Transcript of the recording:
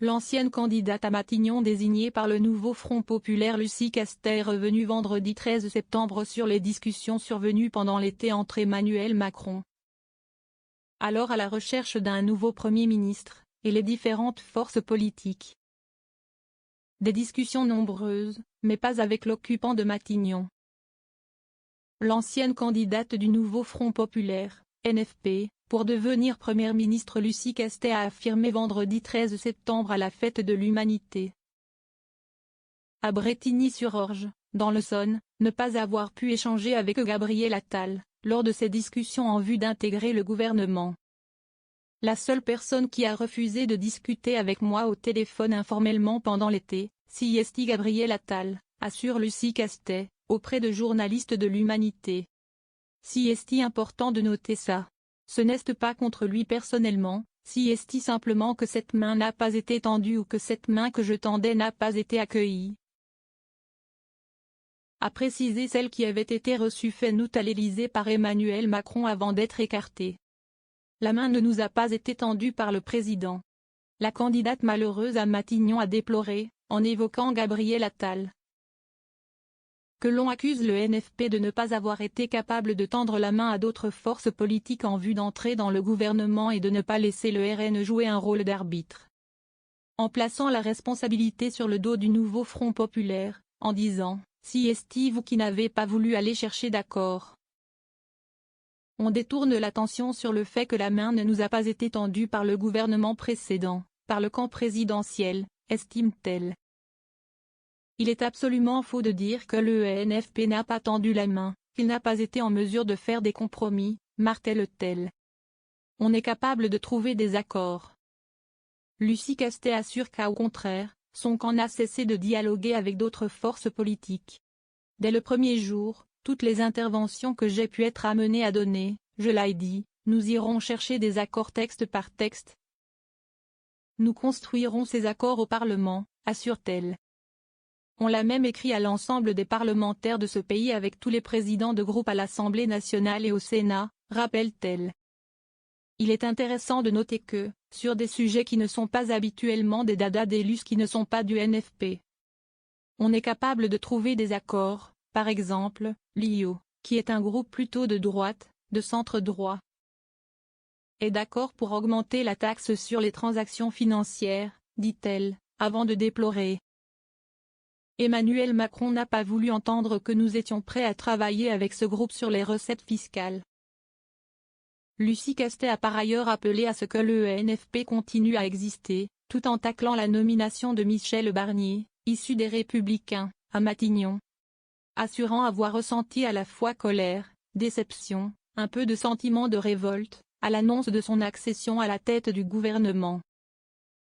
L'ancienne candidate à Matignon désignée par le nouveau Front populaire Lucie Castet est revenue vendredi 13 septembre sur les discussions survenues pendant l'été entre Emmanuel Macron, alors à la recherche d'un nouveau Premier ministre, et les différentes forces politiques. Des discussions nombreuses, mais pas avec l'occupant de Matignon. L'ancienne candidate du nouveau Front populaire, NFP, pour devenir Première ministre Lucie Castet a affirmé vendredi 13 septembre à la Fête de l'Humanité à Brétigny-sur-Orge, dans l'Essonne, ne pas avoir pu échanger avec Gabriel Attal, lors de ces discussions en vue d'intégrer le gouvernement. La seule personne qui a refusé de discuter avec moi au téléphone informellement pendant l'été, c'est Gabriel Attal, assure Lucie Castet, auprès de journalistes de l'Humanité. C'est important de noter ça. Ce n'est pas contre lui personnellement, c'est simplement que cette main n'a pas été tendue ou que cette main que je tendais n'a pas été accueillie, a précisé celle qui avait été reçue fin août à l'Élysée par Emmanuel Macron avant d'être écartée. La main ne nous a pas été tendue par le président. La candidate malheureuse à Matignon a déploré, en évoquant Gabriel Attal, que l'on accuse le NFP de ne pas avoir été capable de tendre la main à d'autres forces politiques en vue d'entrer dans le gouvernement et de ne pas laisser le RN jouer un rôle d'arbitre. En plaçant la responsabilité sur le dos du nouveau Front populaire, en disant « Si vous qui n'avez pas voulu aller chercher d'accord ». On détourne l'attention sur le fait que la main ne nous a pas été tendue par le gouvernement précédent, par le camp présidentiel, estime-t-elle. Il est absolument faux de dire que le NFP n'a pas tendu la main, qu'il n'a pas été en mesure de faire des compromis, martèle-t-elle. On est capable de trouver des accords. Lucie Castet assure qu'au contraire, son camp n'a cessé de dialoguer avec d'autres forces politiques. Dès le premier jour, toutes les interventions que j'ai pu être amenée à donner, je l'ai dit, nous irons chercher des accords texte par texte. Nous construirons ces accords au Parlement, assure-t-elle. On l'a même écrit à l'ensemble des parlementaires de ce pays avec tous les présidents de groupe à l'Assemblée nationale et au Sénat, rappelle-t-elle. Il est intéressant de noter que, sur des sujets qui ne sont pas habituellement des dadas d'élus qui ne sont pas du NFP, on est capable de trouver des accords, par exemple, l'IO, qui est un groupe plutôt de droite, de centre-droit, est d'accord pour augmenter la taxe sur les transactions financières, dit-elle, avant de déplorer. Emmanuel Macron n'a pas voulu entendre que nous étions prêts à travailler avec ce groupe sur les recettes fiscales. Lucie Castet a par ailleurs appelé à ce que le NFP continue à exister, tout en taclant la nomination de Michel Barnier, issu des Républicains, à Matignon, assurant avoir ressenti à la fois colère, déception, un peu de sentiment de révolte, à l'annonce de son accession à la tête du gouvernement.